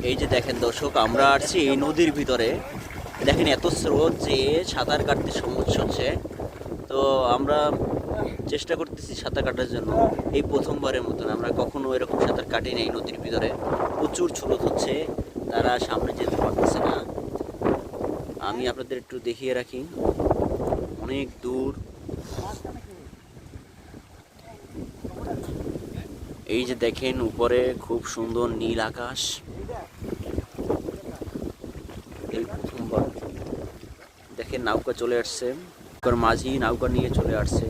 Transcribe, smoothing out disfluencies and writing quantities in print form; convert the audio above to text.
এই যে দেখেন দর্শক, আমরা আসছি এই নদীর ভিতরে। দেখেন এত স্রোত যে সাঁতার কাটতে সমস্যা হচ্ছে। তো আমরা চেষ্টা করতেছি সাঁতার কাটার জন্য। এই প্রথমবারের মতন, আমরা কখনো এরকম সাঁতার কাটি না এই নদীর ভিতরে। প্রচুর স্রোত হচ্ছে, তারা সামনে যেতে পারতেছে না। আমি আপনাদের একটু দেখিয়ে রাখি, অনেক দূর। এই যে দেখেন উপরে খুব সুন্দর নীল আকাশ। এই প্রথমবার দেখেন নৌকা চলে আসছে, নৌকার মাঝি নৌকা নিয়ে চলে আসছে।